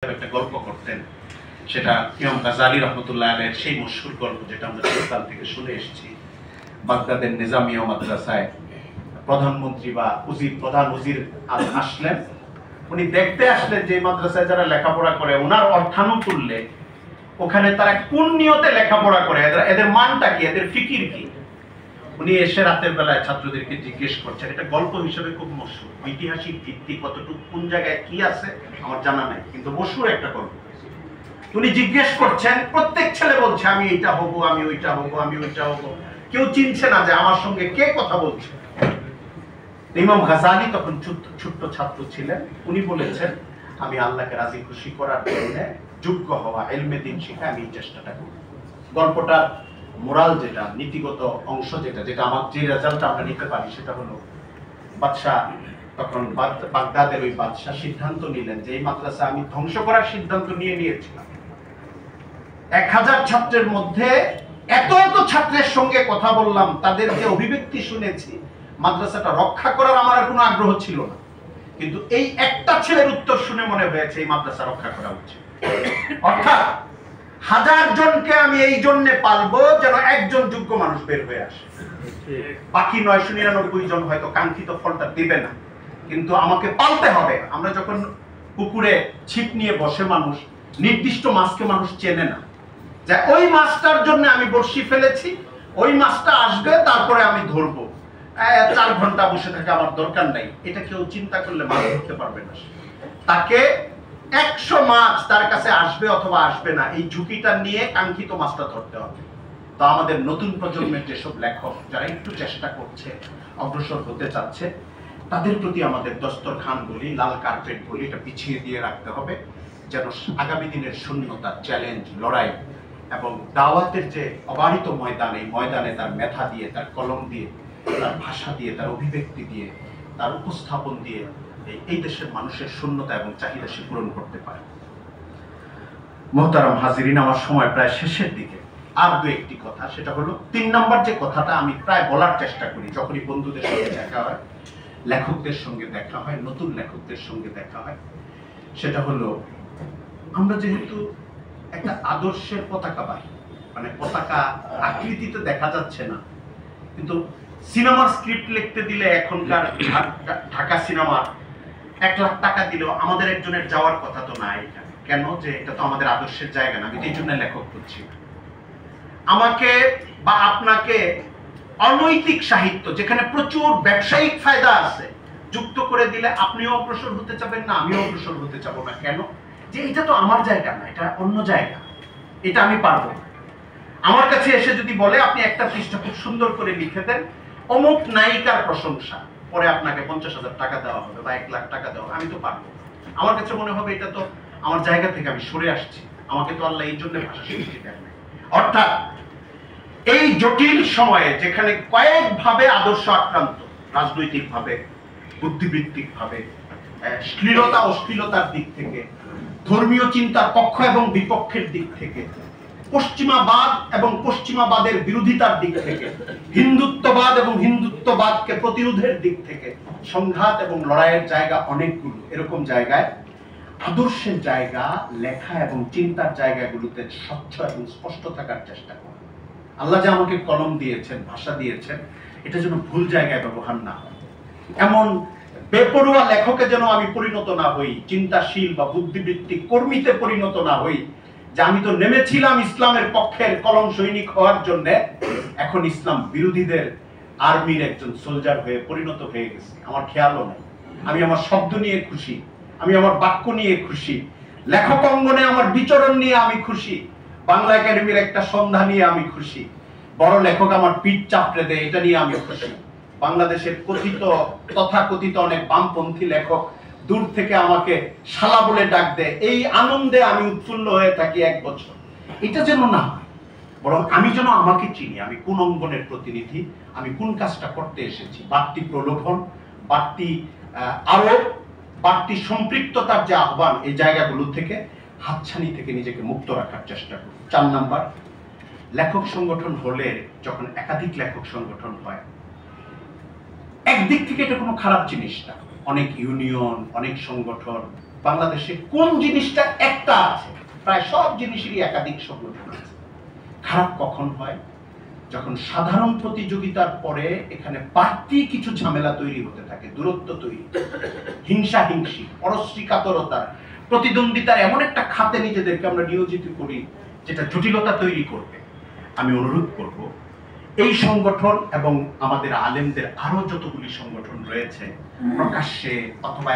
একটা গল্প করতেন, সেটা ইমাম গাজালি রহমতুল্লাহ আলাইহির সেই মশহুর গল্প যেটা আমরা ছোটকাল থেকে শুনে এসেছি। বাগদাদের নিজামিয়া মাদ্রাসায় প্রধানমন্ত্রী বা প্রধান উজির আসলেন। উনি দেখতে আসলেন যে মাদ্রাসায় যারা লেখাপড়া করে ওনার অর্থানুকূল্যে ওখানে তারা কোন নিয়তে লেখাপড়া করে, এদের মানটা কি, এদের ফিকির কি। উনি এসে রাতের বেলায় ছাত্রদেরকে জিজ্ঞেস করছেন, এটা গল্প হিসেবে খুব মশহুর, ঐতিহাসিক ভিত্তি কতটুকু কোন জায়গায় কি আছে আমার জানা নাই, কিন্তু মশহুর একটা গল্প। উনি জিজ্ঞেস করছেন, প্রত্যেক ছেলে বলছে আমি এইটা হব, আমি ওইটা হব, আমি ওইটা হব, কেউ চিনছে না যে আমার সঙ্গে কে কথা বলছে। ইমাম গাজালি তখন ছোট্ট ছাত্র ছিলেন। উনি বলেছেন, আমি আল্লাহকে রাজি খুশি করার জন্য যোগ্য হওয়া ইলমে দ্বীন শিখা আমি এই চেষ্টাটা করি। গল্পটা মোরাল যেটা, নীতিগত অংশ যেটা আমার যে রেজাল্টটা আমরা নিতে পারি সেটা হলো, বাদশাহ তখন বাগদাদের ওই বাদশাহ সিদ্ধান্ত নিলেন যে এই মাদ্রাসা আমি ধ্বংস করার সিদ্ধান্ত নিয়েছিলাম। 1000 ছাত্রের মধ্যে এত ছাত্রের সঙ্গে কথা বললাম, তাদের যে অভিব্যক্তি শুনেছি, মাদ্রাসাটা রক্ষা করার আমার আর কোনো আগ্রহ ছিল না, কিন্তু এই একটা ছেলের উত্তর শুনে মনে হয়েছে এই মাদ্রাসা রক্ষা করা উচিত। অর্থাৎ 1000 জনকে আমি এই জন্য পালবো যেন একজন যোগ্য মানুষ বের হয়ে আসে। বাকি 999 জন হয়তো কাঙ্ক্ষিত ফলটা দেবে না, কিন্তু আমাকে পালতে হবে। আমরা যখন পুকুরে ছিপ নিয়ে বসে, মানুষ নির্দিষ্ট মাছকে মানুষ চেনে না, যে ওই মাছটার জন্য আমি বড়শি ফেলেছি, ওই মাছটা আসবে তারপরে আমি ধরবো, 4 ঘন্টা বসে থাকে আমার দরকার নাই, এটা কেউ চিন্তা করলে মাছ ধরতে পারবে না। তাকে 100 মাছ তার কাছে আসবে অথবা আসবে না, এই ঝুঁকিটা নিয়ে কাঙ্ক্ষিত মাছটা ধরতে হবে। তো আমাদের নতুন প্রজন্মের যেসব লেখক যারা একটু চেষ্টা করছে, অগ্রসর হতে চাচ্ছে, তাদের প্রতি আমাদের দস্তরখান বলি, লাল কার্পেট বলি, এটা পিছিয়ে দিয়ে রাখতে হবে, যেন আগামী দিনের শূন্যতা, চ্যালেঞ্জ, লড়াই এবং দাওয়াতের যে অবারিত ময়দান, এই ময়দানে তার মেধা দিয়ে, তার কলম দিয়ে, তার ভাষা দিয়ে, তার অভিব্যক্তি দিয়ে, তার উপস্থাপন দিয়ে এই দেশের মানুষের শূন্যতা এবং চাহিদা সে পূরণ করতে পারে। মোহতারাম হাজিরিন, আমার সময় প্রায় শেষের দিকে। আর 2-1টি কথা, সেটা হলো 3 নম্বর যে কথাটা আমি প্রায় বলার চেষ্টা করি যখনই বন্ধুদের সঙ্গে দেখা হয়, লেখকদের সঙ্গে দেখা হয়, নতুন লেখকদের সঙ্গে দেখা হয়, সেটা হলো আমরা যেহেতু একটা আদর্শের পতাকাবাহী, মানে পতাকা আকৃতিতে দেখা যাচ্ছে না, কিন্তু সিনেমার স্ক্রিপ্ট লিখতে দিলে এখনকার ঢাকা সিনেমার 1 লাখ টাকা দিলেও আমাদের একজনের যাওয়ার কথা তো নাই এখানে। কেন? যে এটা তো আমাদের আদর্শের জায়গা না, আমি এই জন্য লেখক করছি। আমাকে বা আপনাকে অনৈতিক সাহিত্য, যেখানে প্রচুর ব্যবসায়িক ফায়দা আছে, যুক্ত করে দিলে আপনিও অগ্রসর হতে চাবেন না, আমিও অগ্রসর হতে চাবো না। কেন? যে এটা তো আমার জায়গা না, এটা অন্য জায়গা, এটা আমি পারবো না। আমার কাছে এসে যদি বলে আপনি একটা পৃষ্ঠা খুব সুন্দর করে লিখে দেন, অমুক নায়িকার প্রশংসা, পরে আপনাকে 50,000 টাকা দেওয়া হবে বা 1 লাখ টাকা দেওয়া হবে, আমি তো পারবো। আমার কাছে মনে হবে এটা তো আমার জায়গা থেকে আমি সরে আসছি, আমাকে তো আল্লাহ এই জন্য ভাষা শিখিয়ে দেন। অর্থাৎ এই জটিল সময়ে যেখানে কয়েকভাবে আদর্শ আক্রান্ত, রাজনৈতিকভাবে, বুদ্ধিবৃত্তিকভাবে, শ্লীলতা অশ্লীলতার দিক থেকে, ধর্মীয় চিন্তার পক্ষ এবং বিপক্ষের দিক থেকে, পশ্চিমাবাদ এবং পশ্চিমাবাদের বিরোধিতার দিক থেকে, হিন্দুত্ববাদ এবং হিন্দুত্ববাদকে প্রতিরোধের দিক থেকে, সংঘাত এবং লড়াইয়ের জায়গা অনেকগুলো। এরকম জায়গায় আদর্শের জায়গা, লেখা এবং চিন্তার জায়গাগুলোতে স্বচ্ছ এবং স্পষ্ট থাকার চেষ্টা করা। আল্লাহ যে আমাকে কলম দিয়েছেন, ভাষা দিয়েছেন, এটা যেন ভুল জায়গায় ব্যবহার না হয়। এমন বেপরোয়া লেখকে যেন আমি পরিণত না হই, চিন্তাশীল বা বুদ্ধিবৃত্তিক কর্মীতে পরিণত না হই, যে আমি তো নেমেছিলাম ইসলামের পক্ষের কলম সৈনিক হওয়ার জন্য, এখন ইসলাম বিরোধীদের আর্মির একজন সোলজার হয়ে পরিণত হয়ে গেছে। আমার খেয়ালও নেই। আমি আমার শব্দ নিয়ে খুশি, আমি আমার বাক্য নিয়ে খুশি, লেখক অঙ্গনে আমার বিচরণ নিয়ে আমি খুশি, বাংলা একাডেমির একটা সন্ধ্যা নিয়ে আমি খুশি, বড় লেখক আমার পিঠ চাপড়ে দেয়, এটা নিয়ে আমি খুশি। বাংলাদেশের তথাকথিত অনেক বামপন্থী লেখক দূর থেকে আমাকে শালা বলে ডাক দেয়, এই আনন্দে আমি উৎফুল্ল হয়ে থাকি 1 বছর। এটা যেন না হয়, বরং আমি যেন আমাকে চিনি, আমি কোন অঙ্গনের প্রতিনিধি, আমি কোন কাজটা করতে এসেছি। বাড়তি প্রলোভন, বাড়তি আরোপ, বাড়তি সম্পৃক্ততার যে আহ্বান, এই জায়গাগুলো থেকে, হাতছানি থেকে নিজেকে মুক্ত রাখার চেষ্টা করি। 4 নাম্বার, লেখক সংগঠন হলে, যখন একাধিক লেখক সংগঠন হয়, একদিক থেকে এটা কোনো খারাপ জিনিস না। অনেক ইউনিয়ন, অনেক সংগঠন, বাংলাদেশে কোন জিনিসটা একটা আছে? প্রায় সব জিনিসেরই একাধিক সংগঠন আছে। খারাপ কখন হয়? যখন সাধারণ প্রতিযোগিতার পরে এখানে বাড়তি কিছু ঝামেলা তৈরি হতে থাকে, দূরত্ব তৈরি, হিংসা হিংসি, পরশ্রীকাতরতার, প্রতিদ্বন্দ্বিতার এমন একটা খাতে নিজেদেরকে আমরা নিয়োজিত করি যেটা জটিলতা তৈরি করবে। আমি অনুরোধ করব এই সংগঠন এবং আমাদের আলেমদের আরো যতগুলি সংগঠন রয়েছে প্রকাশ্যে অথবা